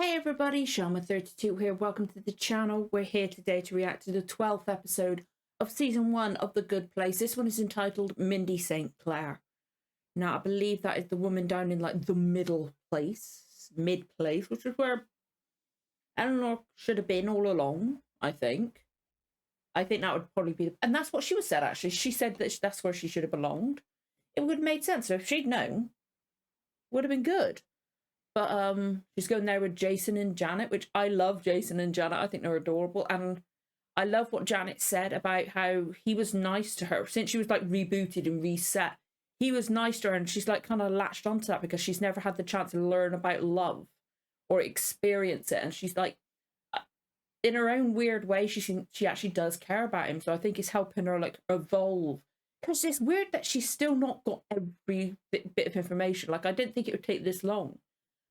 Hey everybody, Shama32 here. Welcome to the channel. We're here today to react to the 12th episode of season 1 of The Good Place. This one is entitled Mindy St. Clair. Now, I believe that is the woman down in like the middle place, mid-place, which is where Eleanor should have been all along, I think. I think that would probably be, and that's what she was said actually. She said that that's where she should have belonged. It would have made sense. So if she'd known, it would have been good. But she's going there with Jason and Janet, which I love Jason and Janet. I think they're adorable. And I love what Janet said about how he was nice to her. Since she was like rebooted and reset, he was nice to her. And she's like kind of latched onto that because she's never had the chance to learn about love or experience it. And she's like, in her own weird way, she actually does care about him. So I think it's helping her like evolve. Because it's weird that she's still not got every bit of information. Like, I didn't think it would take this long.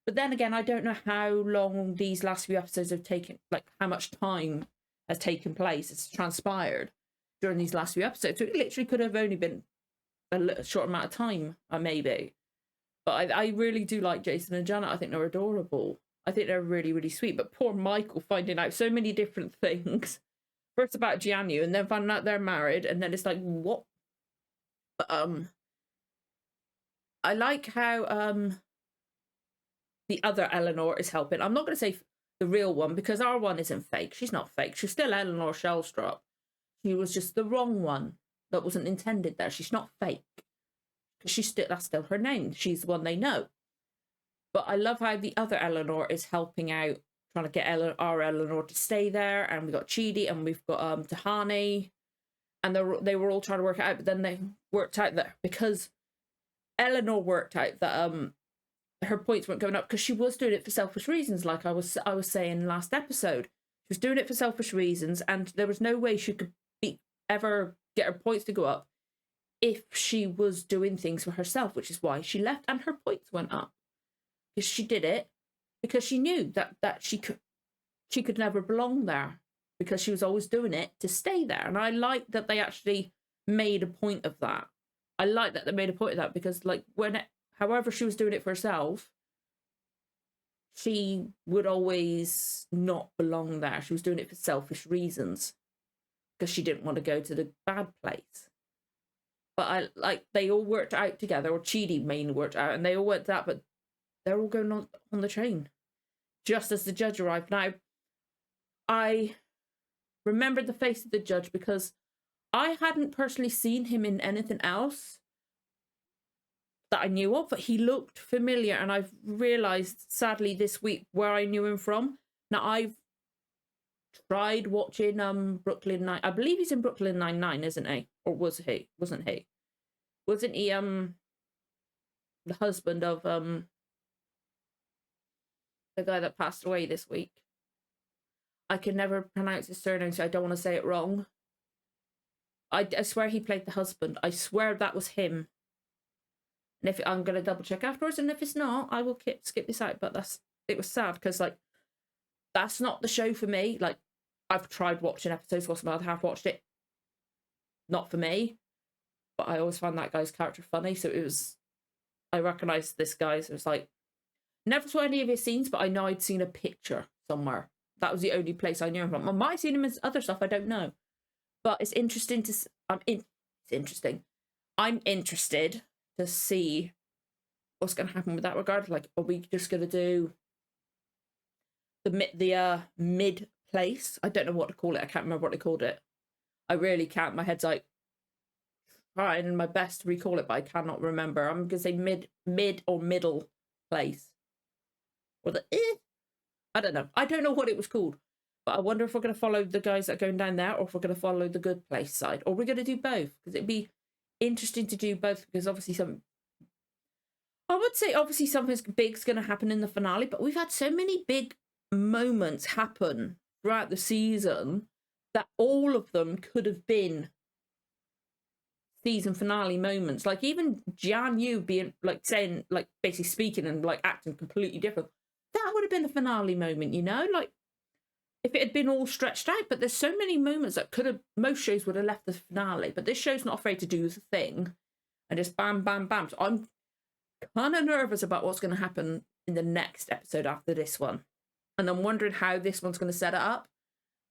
But then again, I don't know how long these last few episodes have taken, like how much time has taken place, it's transpired during these last few episodes. So it literally could have only been a short amount of time, maybe. But I really do like Jason and Janet. I think they're adorable. I think they're really, really sweet. But poor Michael finding out so many different things. First about Jianyu, and then finding out they're married, and then it's like, what? But, I like how the other Eleanor is helping. I'm not going to say the real one because our one isn't fake. She's not fake. She's still Eleanor Shellstrop. She was just the wrong one that wasn't intended there. She's not fake. That's still her name. She's the one they know. But I love how the other Eleanor is helping out, trying to get our Eleanor to stay there. And we've got Chidi and we've got Tahani. And they were all trying to work it out. But then they worked out that because Eleanor worked out that her points weren't going up because she was doing it for selfish reasons, like I was saying last episode. She was doing it for selfish reasons, and there was no way she could ever get her points to go up if she was doing things for herself, which is why she left and her points went up. Because she did it because she knew that she could never belong there because she was always doing it to stay there. And I like that they actually made a point of that. I like that they made a point of that because like however she was doing it for herself, she would always not belong there. She was doing it for selfish reasons because she didn't want to go to the bad place. But I like they all worked out together, or Chidi mainly worked out, and they all went that, but they're all going on the train just as the judge arrived. Now, I remembered the face of the judge because I hadn't personally seen him in anything else that I knew of, but he looked familiar, and I've realised, sadly, this week where I knew him from. Now, I've tried watching Brooklyn Nine. I believe he's in Brooklyn Nine-Nine, isn't he? Or was he? Wasn't he? Wasn't he the husband of the guy that passed away this week? I can never pronounce his surname, so I don't want to say it wrong. I swear he played the husband. I swear that was him. And if I'm going to double check afterwards, and if it's not, I will skip this out. But it was sad because like that's not the show for me. Like I've tried watching episodes, I have watched it. Not for me. But I always found that guy's character funny, so it was. I recognised this guy, so it was like never saw any of his scenes, but I know I'd seen a picture somewhere. That was the only place I knew him from. I might have seen him in other stuff. I don't know, but it's interesting to. It's interesting. I'm interested to see what's going to happen with that regard. Like, are we just going to do the mid place? I don't know what to call it. I can't remember what they called it. I really can't. My head's like trying my best to recall it, but I cannot remember. I'm going to say mid or middle place, or the I don't know. I don't know what it was called, but I wonder if we're going to follow the guys that are going down there, or if we're going to follow the good place side, or we're going to do both, because it'd be interesting to do both, because obviously I would say obviously something big's going to happen in the finale, but we've had so many big moments happen throughout the season that all of them could have been season finale moments. Like even Jianyu being like saying, like basically speaking and like acting completely different, that would have been the finale moment, you know, like if it had been all stretched out. But there's so many moments that could have, most shows would have left the finale, but this show's not afraid to do the thing and just bam, bam, bam. So I'm kind of nervous about what's going to happen in the next episode after this one. And I'm wondering how this one's going to set it up.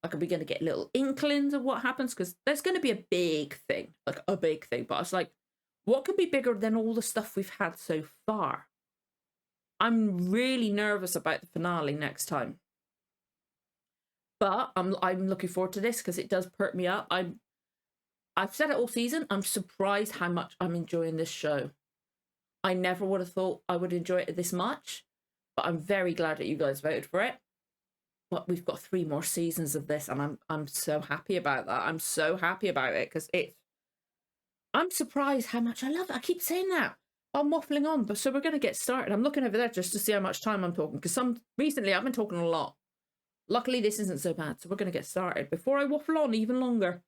Like, are we going to get little inklings of what happens? Because there's going to be a big thing, like a big thing. But it's like, what could be bigger than all the stuff we've had so far? I'm really nervous about the finale next time. But I'm looking forward to this because it does perk me up. I've said it all season. I'm surprised how much I'm enjoying this show. I never would have thought I would enjoy it this much. But I'm very glad that you guys voted for it. But we've got 3 more seasons of this, and I'm so happy about that. I'm so happy about it because I'm surprised how much I love it. I keep saying that. I'm waffling on, but so we're going to get started. I'm looking over there just to see how much time I'm talking because recently I've been talking a lot. Luckily, this isn't so bad, so we're going to get started before I waffle on even longer.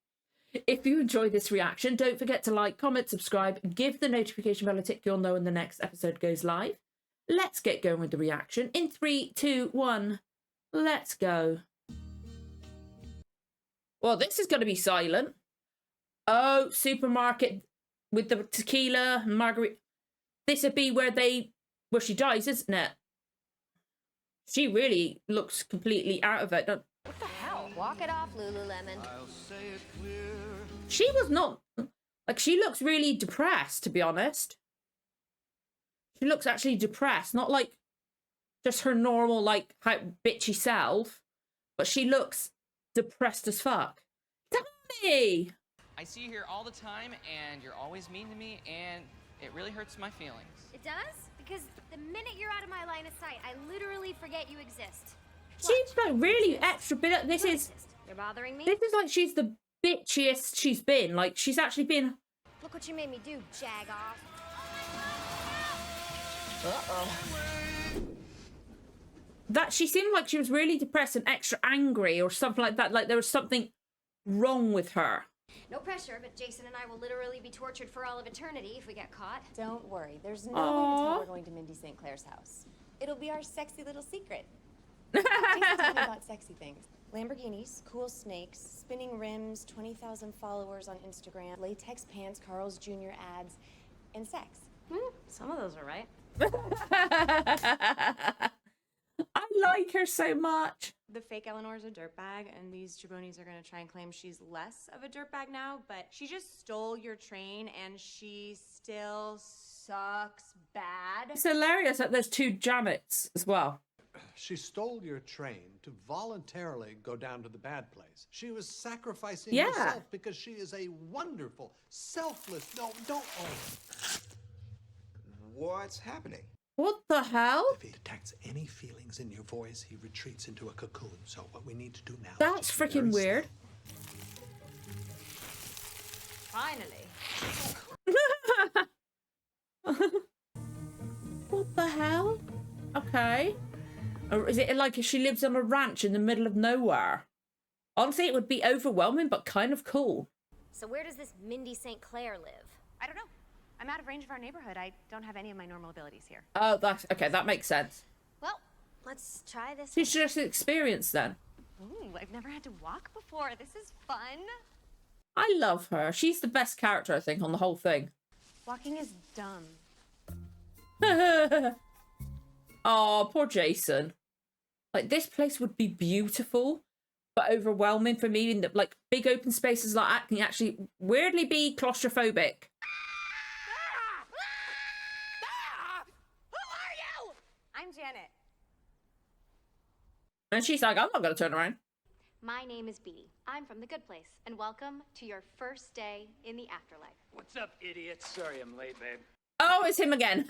If you enjoyed this reaction, don't forget to like, comment, subscribe, give the notification bell a tick. You'll know when the next episode goes live. Let's get going with the reaction. In 3, 2, 1, let's go. Well, this is going to be silent. Oh, supermarket with the tequila and margarita. This would be where she dies, isn't it? She really looks completely out of it. What the hell? Walk it off, Lululemon. I'll say it clear. She was not... Like, she looks really depressed, to be honest. She looks actually depressed. Not like just her normal, like, how bitchy self. But she looks depressed as fuck. Tommy! I see you here all the time, and you're always mean to me, and it really hurts my feelings. It does? Because the minute you're out of my line of sight, I literally forget you exist. She's like really extra bit. This is... You're bothering me? This is like she's the bitchiest she's been. Like, she's actually been... Look what you made me do, jag off. That she seemed like she was really depressed and extra angry or something like that. Like there was something wrong with her. No pressure, but Jason and I will literally be tortured for all of eternity if we get caught. Don't worry, there's no way to tell we're going to Mindy St. Clair's house. It'll be our sexy little secret. Jason told me about sexy things. Lamborghinis, cool snakes, spinning rims, 20,000 followers on Instagram, latex pants, Carl's Jr. ads, and sex. Some of those are right. I like her so much. The fake Eleanor's a dirtbag, and these jabronis are gonna try and claim she's less of a dirtbag now, but she just stole your train, and she still sucks bad. It's hilarious that there's 2 Janets as well. She stole your train to voluntarily go down to the bad place. She was sacrificing Yeah. herself because she is a wonderful, selfless, no, don't, oh. What's happening? What the hell? If he detects any feelings in your voice, he retreats into a cocoon. So what we need to do now is That's just be freaking very weird. Finally. What the hell? Okay. Or is it like if she lives on a ranch in the middle of nowhere? Honestly, it would be overwhelming, but kind of cool. So where does this Mindy St. Clair live? I don't know. I'm out of range of our neighborhood. I don't have any of my normal abilities here. Oh, that's okay. That makes sense. Well, let's try this. She's just experienced then. Ooh, I've never had to walk before. This is fun. I love her. She's the best character, I think, on the whole thing. Walking is dumb. Oh, poor Jason. Like, this place would be beautiful, but overwhelming for me. In the, like, big open spaces like that can actually weirdly be claustrophobic. Who are you? I'm Janet. And she's like, I'm not going to turn around. My name is Beanie. I'm from The Good Place, and welcome to your first day in the afterlife. What's up, idiots? Sorry I'm late, babe. Oh, it's him again.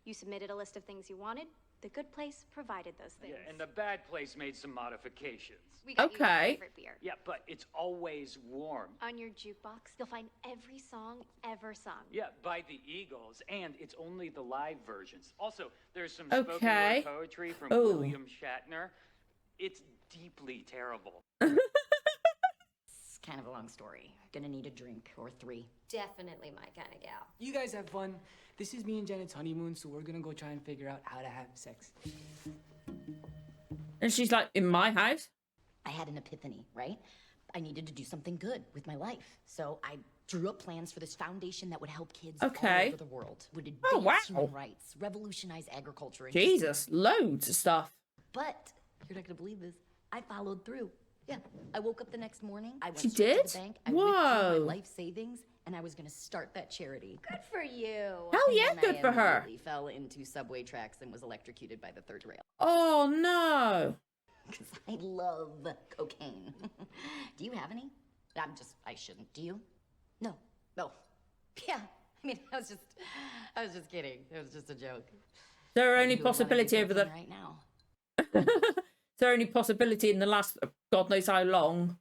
You submitted a list of things you wanted. The Good Place provided those things. Yeah, and the bad place made some modifications. We got you your Okay. favorite beer. Yeah, but it's always warm. On your jukebox, you'll find every song ever sung. Yeah, by the Eagles, and it's only the live versions. Also, there's some Okay. spoken word poetry from Ooh. William Shatner. It's deeply terrible. It's kind of a long story. Gonna need a drink or 3. Definitely my kind of gal. You guys have fun. This is me and Janet's honeymoon, so we're gonna go try and figure out how to have sex. And she's like, in my house? I had an epiphany, right? I needed to do something good with my life. So I drew up plans for this foundation that would help kids all Okay. over the world. Would advance Oh, wow. human rights, revolutionize agriculture. And Jesus, loads of stuff. But You're not gonna believe this. I followed through. Yeah, I woke up the next morning. I went She straight did? to the bank. I whipped through my Whoa. life savings, and I was gonna start that charity. Good for you. Hell yeah, And good I for her. immediately fell into subway tracks and was electrocuted by the third rail. Oh no. Because I love cocaine. Do you have any? I shouldn't. Do you? No. No. Yeah. I mean, I was just kidding. It was just a joke. Is there I any do a lot of possibility over the... cocaine right now. Is there any possibility in the last God knows how long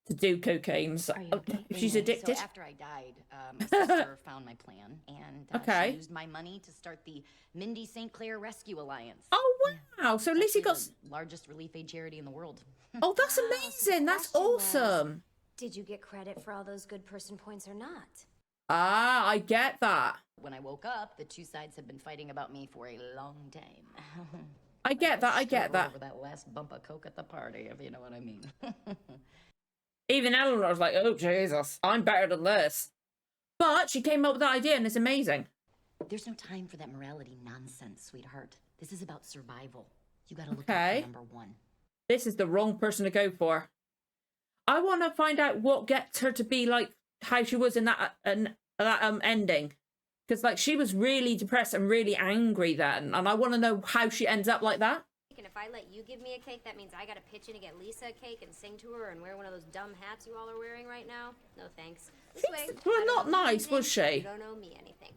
to do cocaine? So, Are you okay? if she's Anyway, addicted? So after I died, my sister found my plan, and Okay. she used my money to start the Mindy St. Clair Rescue Alliance. Oh wow! So at least you got... The largest relief aid charity in the world. Oh, that's amazing! That's question was- awesome! Did you get credit for all those good person points or not? Ah, I get that. When I woke up, the two sides had been fighting about me for a long time. I get that. I get Struggled that. Over that last bump of coke at the party, if you know what I mean. Even Eleanor's like, oh Jesus, I'm better than this. But she came up with that idea and it's amazing. There's no time for that morality nonsense, sweetheart. This is about survival. You gotta look Okay. out for number one. This is the wrong person to go for. I want to find out what gets her to be like how she was in that ending. Because like she was really depressed and really angry then. And I want to know how she ends up like that. And if I let you give me a cake, that means I gotta pitch in to get Lisa a cake and sing to her and wear one of those dumb hats you all are wearing right now? No thanks. This way, well, I don't not know you nice, was anything, she? You don't owe me anything.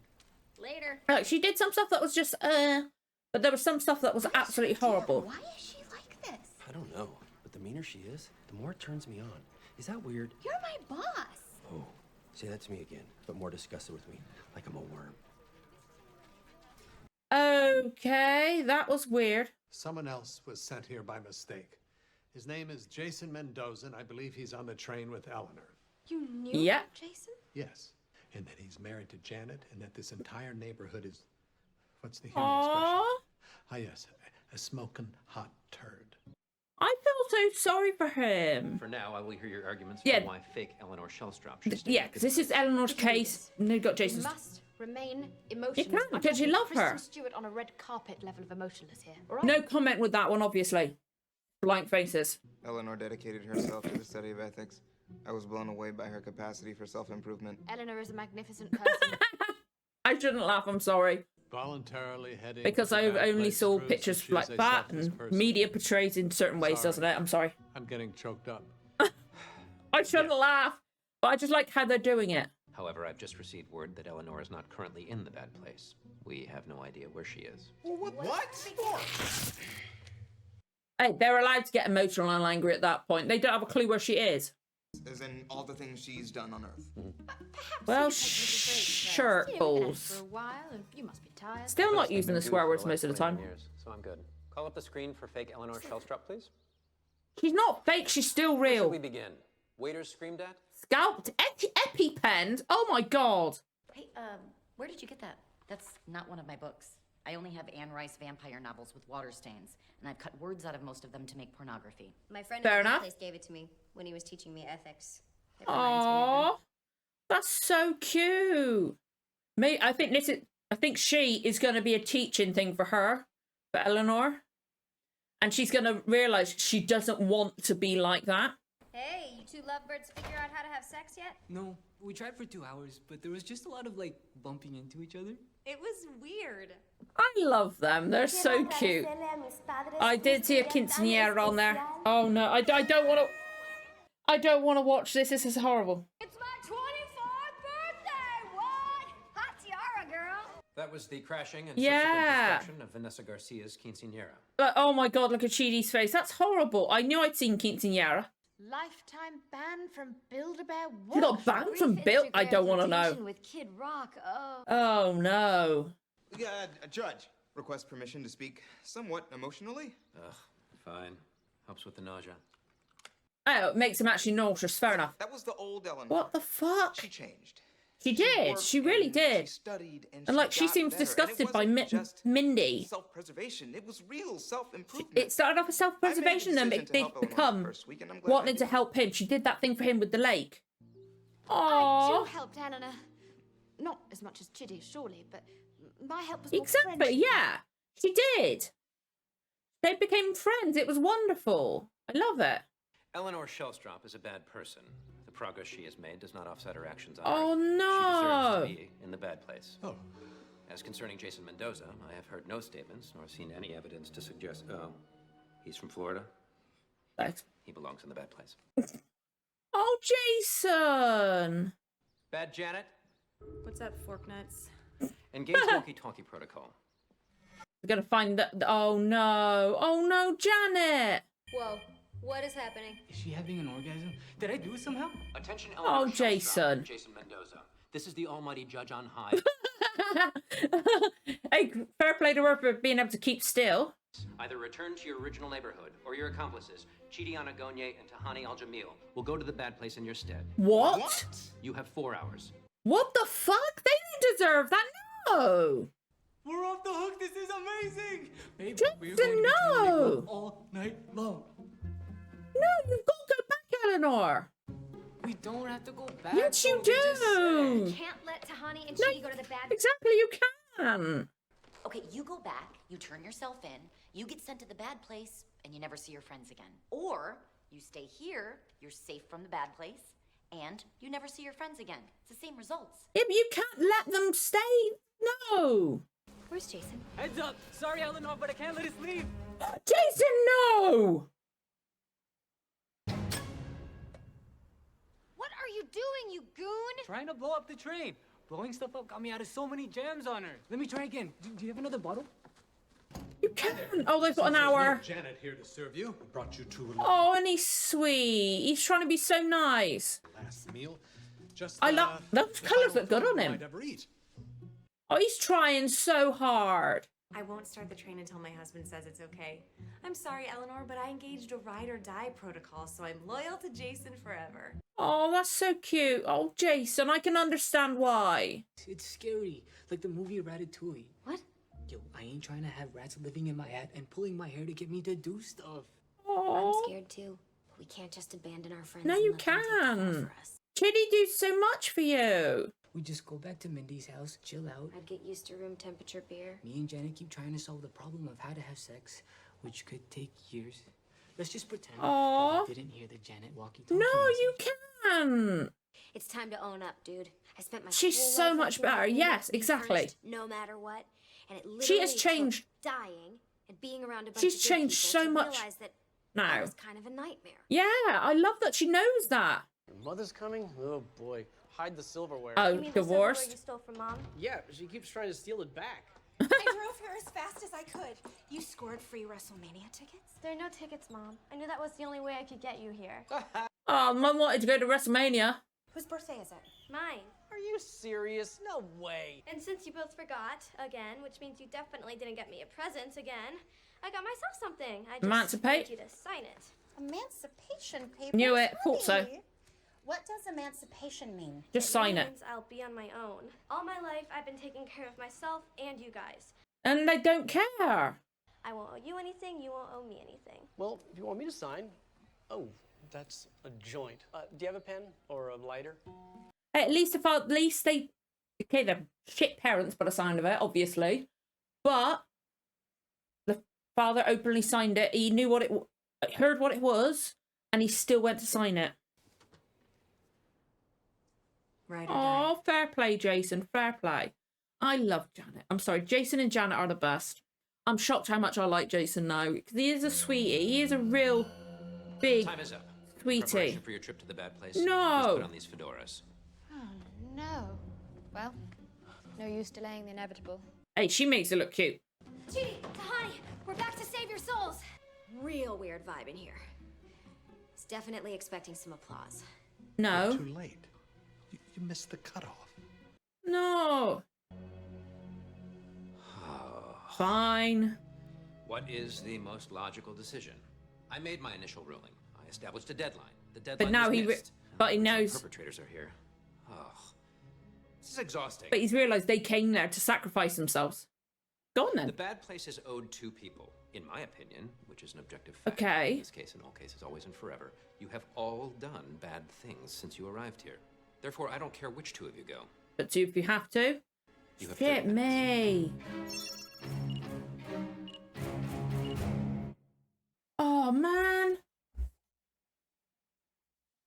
Later. Like she did some stuff that was just but there was some stuff that was absolutely horrible. Why is she like this? I don't know, but the meaner she is, the more it turns me on. Is that weird? You're my boss. Oh, say that to me again, but more disgusted with me, like I'm a worm. Okay, that was weird. Someone else was sent here by mistake. His name is Jason Mendoza, and I believe he's on the train with Eleanor. You knew Yeah. about Jason? Yes. And that he's married to Janet, and that this entire neighborhood is... What's the human expression? Aww. Ah, yes. A smoking hot turd. I feel so sorry for him. For now, I will hear your arguments Yeah. for why fake Eleanor Shellstrop should stay. Yeah, because this is Eleanor's case. And they've got You Jason's. must remain emotionless. You can, because you love her. Kristen Stewart on a red carpet level of emotionless here. All right? No comment with that one, obviously. Blank faces. Eleanor dedicated herself to the study of ethics. I was blown away by her capacity for self-improvement. Eleanor is a magnificent person. I shouldn't laugh, I'm sorry. Voluntarily heading Because to I the bad only place saw proves that pictures she is like a that, selfless and person. media portrays in certain ways, Sorry. doesn't it? I'm sorry. I'm getting choked up. I shouldn't laugh, but I just like how they're doing it. However, I've just received word that Eleanor is not currently in the bad place. We have no idea where she is. What? Hey, they're allowed to get emotional and angry at that point. They don't have a clue where she is. As in all the things she's done on Earth. Well, sure, balls. For a while, and you must be tired. Still not using the swear words most of the time. So I'm good. Call up the screen for fake Eleanor Shellstrop, please. She's not fake, she's still Where should real. we begin? Waiters screamed at? Scalped, EpiPens. Oh my god. Hey, where did you get that? That's not one of my books. I only have Anne Rice vampire novels with water stains, and I've cut words out of most of them to make pornography. My friend Fair at the enough. place gave it to me when he was teaching me ethics. It reminds me of him. Aww, that's so cute. I think she is going to be a teaching thing for her, for Eleanor, and she's going to realize she doesn't want to be like that. Hey, you two lovebirds figure out how to have sex yet? No, we tried for 2 hours, but there was just a lot of like bumping into each other. It was weird. I love them. They're so cute. I did see a quinceañera on there. Oh no, I don't want to. I don't want to watch this. This is horrible. It's my 24th birthday! What? Hot tiara, girl! That was the crashing and Yeah. subsequent destruction of Vanessa Garcia's quinceañera. But oh my god, look at Chidi's face. That's horrible. I knew I'd seen quinceañera. Lifetime ban from Build-A-Bear. She got banned from Built. I don't want to know. With Kid Rock. Oh. Oh no. Judge, request permission to speak somewhat emotionally. Ugh, fine. Helps with the nausea. Oh, it makes him actually nauseous. Fair enough. That was the old Eleanor. What the fuck? She changed. She did. worked She really and did. She studied and And like she got seems better. And it disgusted by wasn't just Mindy. self-preservation. It was real self-improvement. It started off as self-preservation, then decision it to help Eleanor become first week, and I'm glad I wanting to did. help him. She did that thing for him with the lake. I Aww. too helped Eleanor. Not as much as Chidi, surely, but my help was more Exactly, friendship. yeah. She did. They became friends. It was wonderful. I love it. Eleanor Shellstrop is a bad person. The progress she has made does not offset her actions on Oh, Earth. no. She deserves to be in the bad place. Oh. As concerning Jason Mendoza, I have heard no statements nor seen any evidence to suggest. Oh, he's from Florida? Thanks. He belongs in the bad place. Oh, Jason. Bad Janet? What's up, fork nuts? Engage walkie-talkie protocol. We're going to find that. Oh, no. Oh, no, Janet. Whoa, what is happening? Is she having an orgasm? Did I do it somehow? Attention, Oh, Eleanor Shellstrop Jason. and Jason Mendoza. This is the almighty judge on high. Hey, fair play to her for being able to keep still. Either return to your original neighborhood, or your accomplices, Chidiana Gonye and Tahani Al-Jamil, will go to the bad place in your stead. What? You have 4 hours. What the fuck? They didn't deserve that. No. We're off the hook. This is amazing. Babe, we're Jason, going to be trying to make no. love all night long. No, you've got to go back, Eleanor. We don't have to go back. Yes, you though. They just do. said. Can't let Tahani and No, Chidi go to the bad. Exactly, you can. Okay, you go back, you turn yourself in, you get sent to the bad place, and you never see your friends again. Or you stay here, you're safe from the bad place, and you never see your friends again. It's the same results. Yeah, but you can't let them stay. No. Where's Jason? Heads up. Sorry, Eleanor, but I can't let us leave. Jason, no. What are you doing, you goon? Trying to blow up the train. Blowing stuff up got me out of so many jams on her. Let me try again. Do you have another bottle? You can. Oh, they've got an hour. There's no Janet here to serve you. I brought you two Oh, and he's sweet. He's trying to be so nice. last meal. Just I love those the colours. final Look good food on you him. might ever eat. Oh, he's trying so hard. I won't start the train until my husband says it's okay. I'm sorry, Eleanor, but I engaged a ride or die protocol, so I'm loyal to Jason forever. Oh, that's so cute. Oh, Jason, I can understand why. It's scary. Like the movie Ratatouille. What? Yo, I ain't trying to have rats living in my hat and pulling my hair to get me to do stuff. Oh, I'm scared too. But we can't just abandon our friends. no, and you let them take the fall can. for us. Chitty do so much for you. We just go back to Mindy's house, chill out. I'd get used to room temperature beer. Me and Janet keep trying to solve the problem of how to have sex, which could take years. Let's just pretend Aw. that we didn't hear the Janet walkie-talkie No, message. you can. It's time to own up, dude. I spent my She's whole so life much thinking better. I needed Yes, to be exactly. punished no matter what. And it literally She has changed. took dying and being around a bunch She's of good changed people so to much realize that now. that was kind of a nightmare. Yeah, I love that she knows that. Your mother's coming? Oh boy. Hide the silverware. Oh, You mean the silverware divorced. you stole from Mom? Yeah, she keeps trying to steal it back. I drove here as fast as I could. You scored free WrestleMania tickets? There are no tickets, Mom. I knew that was the only way I could get you here. Oh, Mum wanted to go to WrestleMania. Whose birthday is it? Mine. Are you serious? No way. And since you both forgot again, which means you definitely didn't get me a present again, I got myself something. I just Emancipate. need you to sign it. Emancipation papers? Knew it. Thought so. Honey, what does emancipation mean? Just sign it. Means I'll be on my own. All my life, I've been taking care of myself and you guys. And they don't care. I won't owe you anything. You won't owe me anything. Well, if you want me to sign. Oh, that's a joint. Do you have a pen or a lighter? At least they, okay, they're shit parents by the sound of it, obviously. But the father openly signed it. He knew what it, heard what it was, and he still went to sign it. Ride or die. Oh, fair play, Jason. Fair play. I love Janet. I'm sorry, Jason and Janet are the best. I'm shocked how much I like Jason now. Because he is a sweetie. He is a real big Time is up. sweetie. Preparation for your trip to the bad place. No. Please put on these fedoras. Oh, no. Well, no use delaying the inevitable. Hey, she makes it look cute. Chidi, Tahani, we're back to save your souls. Real weird vibe in here. It's definitely expecting some applause. No. Too late. You missed the cutoff. No. Fine. What is the most logical decision? I made my initial ruling. I established a deadline. The deadline But now was he, missed. but he The knows. perpetrators are here. Oh, this is exhausting. But he's realised they came there to sacrifice themselves. Go on The then. bad place is owed two people, in my opinion, which is an objective fact. Okay. In this case, in all cases, always and forever. You have all done bad things since you arrived here. Therefore, I don't care which two of you go. But do if you have to. You have Shit 30 minutes. me.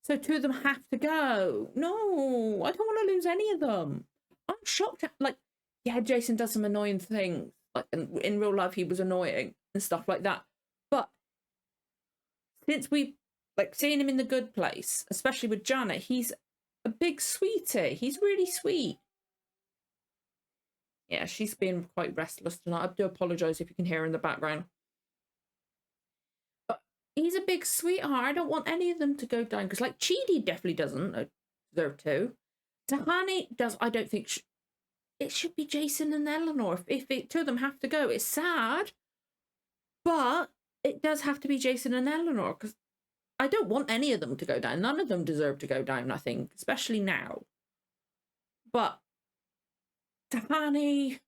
So 2 of them have to go. No, I don't want to lose any of them. I'm shocked. Like, yeah, Jason does some annoying things. Like, in real life, he was annoying and stuff like that. But since we like seeing him in The Good Place, especially with Janet, he's a big sweetie. He's really sweet. Yeah, she's been quite restless tonight. I do apologise if you can hear her in the background. But he's a big sweetheart. I don't want any of them to go down. Because, like, Chidi definitely doesn't deserve to. Tahani does. I don't think... it should be Jason and Eleanor. If 2 of them have to go, it's sad. But it does have to be Jason and Eleanor. Because I don't want any of them to go down. None of them deserve to go down, I think. Especially now. But... Tahani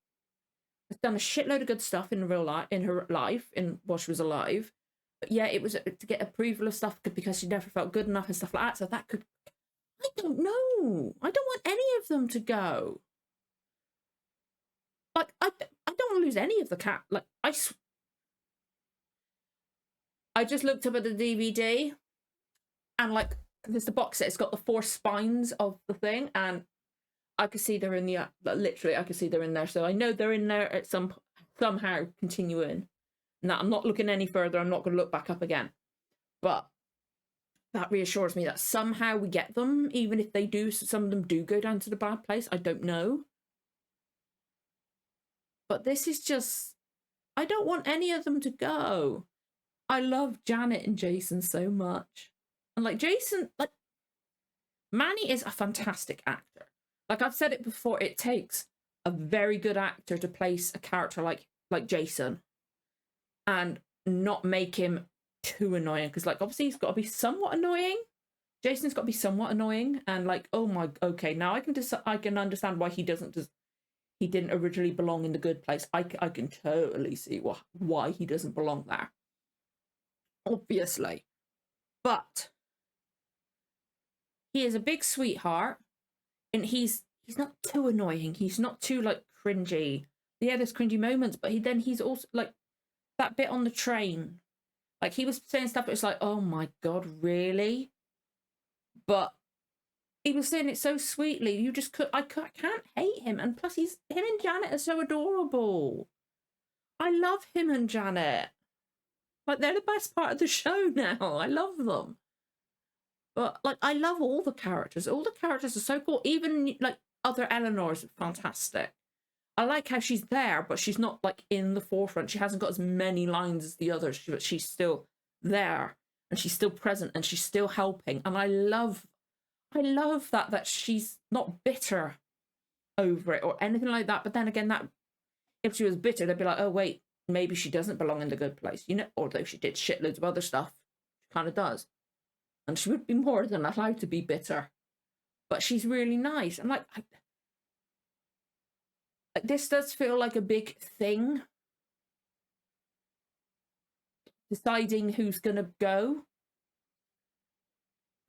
has done a shitload of good stuff in real life, in her life, while she was alive. But yeah, it was to get approval of stuff because she never felt good enough and stuff like that. So that could, I don't know. I don't want any of them to go. Like I don't want to lose any of the cat. Like I just looked up at the DVD, and like there's the box set. It's got the 4 spines of the thing, and I could see they're in the literally. I could see they're in there, so I know they're in there at somehow continuing. Now I'm not looking any further. I'm not going to look back up again, but that reassures me that somehow we get them, even if they do. Some of them do go down to the bad place. I don't know, but this is just. I don't want any of them to go. I love Janet and Jason so much, and like Jason, like Manny is a fantastic actor. Like I've said it before, it takes a very good actor to place a character like Jason and not make him too annoying. Because like obviously he's got to be somewhat annoying. Jason's got to be somewhat annoying, and like okay, now I can understand why he didn't originally belong in The Good Place. I can totally see why he doesn't belong there. Obviously, but he is a big sweetheart. And he's not too annoying. He's not too like cringy. Yeah, there's cringy moments, but he's also like that bit on the train. Like he was saying stuff that was like, oh my god, really? But he was saying it so sweetly. You just I can't hate him. And plus, him and Janet are so adorable. I love him and Janet. Like they're the best part of the show now. I love them. But like I love all the characters. All the characters are so cool. Even like other Eleanor's fantastic. I like how she's there, but she's not like in the forefront. She hasn't got as many lines as the others, but she's still there and she's still present and she's still helping. And I love that she's not bitter over it or anything like that. But then again, that if she was bitter, they'd be like, oh wait, maybe she doesn't belong in The Good Place, you know. Although she did shitloads of other stuff, she kind of does. And she would be more than allowed to be bitter. But she's really nice. And like this does feel like a big thing. Deciding who's going to go.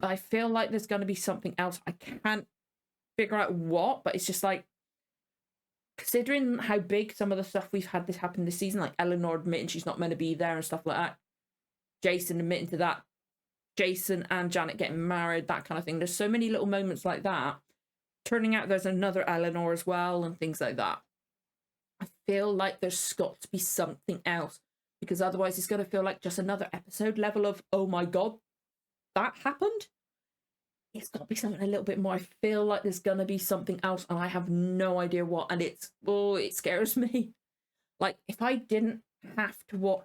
I feel like there's going to be something else. I can't figure out what, but it's just like, considering how big some of the stuff we've had this happen this season, like Eleanor admitting she's not meant to be there and stuff like that. Jason admitting to that. Jason and Janet getting married, that kind of thing. There's so many little moments like that. Turning out there's another Eleanor as well and things like that. I feel like there's got to be something else, because otherwise it's going to feel like just another episode level of, oh my god, that happened. It's got to be something a little bit more. I feel like there's going to be something else and I have no idea what, and it scares me. Like if I didn't have to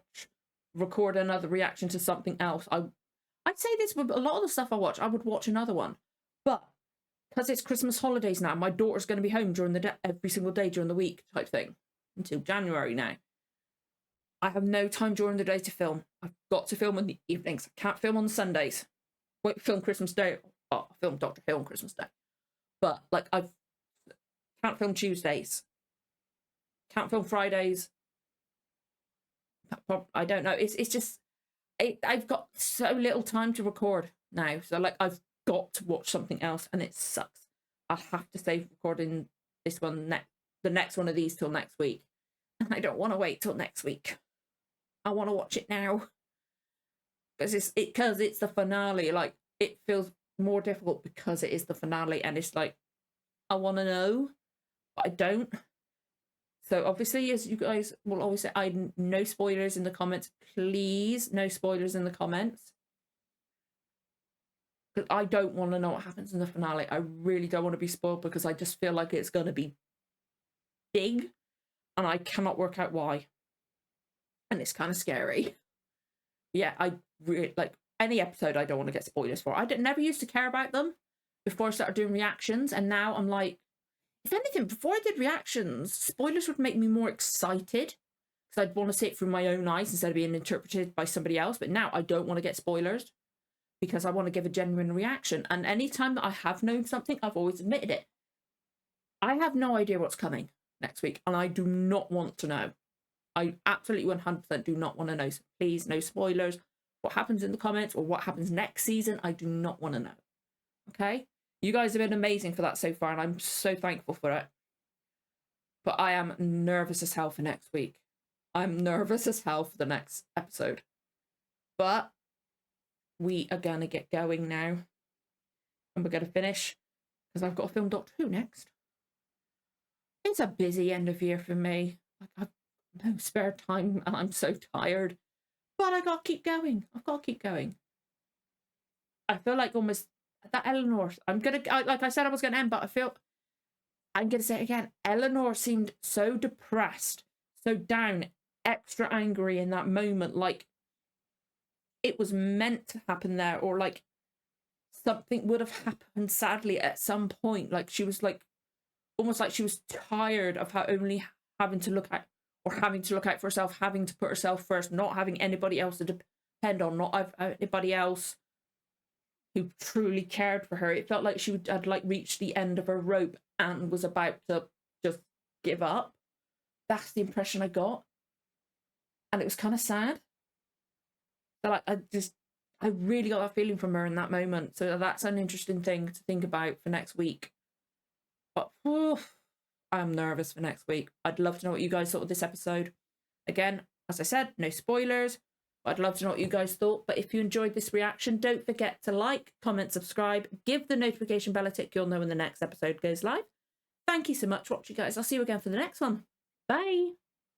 record another reaction to something else, I'd say this with a lot of the stuff I watch, I would watch another one. But because it's Christmas holidays now, my daughter's going to be home during the day, every single day during the week type thing, until January now. I have no time during the day to film. I've got to film in the evenings. I can't film on the Sundays. Wait, film Christmas Day. Oh, I film Dr. Who on Christmas Day. But like I can't film Tuesdays. Can't film Fridays. I don't know. It's just I've got so little time to record now, so like I've got to watch something else, and it sucks. I'll have to save recording this one the next one of these till next week, and I don't want to wait till next week. I want to watch it now because it's the finale. Like it feels more difficult because it is the finale, and it's like, I want to know, but I don't. So obviously, as you guys will always say, no spoilers in the comments. Please, no spoilers in the comments. Because I don't want to know what happens in the finale. I really don't want to be spoiled because I just feel like it's going to be big, and I cannot work out why. And it's kind of scary. Yeah, I really, like, any episode I don't want to get spoilers for. Never used to care about them before I started doing reactions, and now I'm like, if anything, before I did reactions, spoilers would make me more excited because I'd want to see it through my own eyes instead of being interpreted by somebody else. But now I don't want to get spoilers because I want to give a genuine reaction. And anytime that I have known something, I've always admitted it. I have no idea what's coming next week, and I do not want to know. I absolutely 100% do not want to know. So please, no spoilers. What happens in the comments or what happens next season, I do not want to know. Okay? You guys have been amazing for that so far, and I'm so thankful for it. But I am nervous as hell for next week. I'm nervous as hell for the next episode. But we are going to get going now. And we're going to finish, because I've got to film Doctor Who next. It's a busy end of year for me. Like, I've no spare time, and I'm so tired. But I got to keep going. I've got to keep going. I feel like almost that Eleanor, like I said, I was going to end, but I'm going to say it again. Eleanor seemed so depressed, so down, extra angry in that moment. Like it was meant to happen there, or like something would have happened sadly at some point. Like she was like, almost like she was tired of only having to look at, or having to look out for herself, having to put herself first, not having anybody else to depend on, not anybody else who truly cared for her. It felt like she had like reached the end of her rope and was about to just give up. That's the impression I got. And it was kind of sad. So like I really got that feeling from her in that moment. So that's an interesting thing to think about for next week. But I'm nervous for next week. I'd love to know what you guys thought of this episode. Again, as I said, no spoilers. I'd love to know what you guys thought. But if you enjoyed this reaction, don't forget to like, comment, subscribe, give the notification bell a tick. You'll know when the next episode goes live. Thank you so much for watching, guys. I'll see you again for the next one. Bye.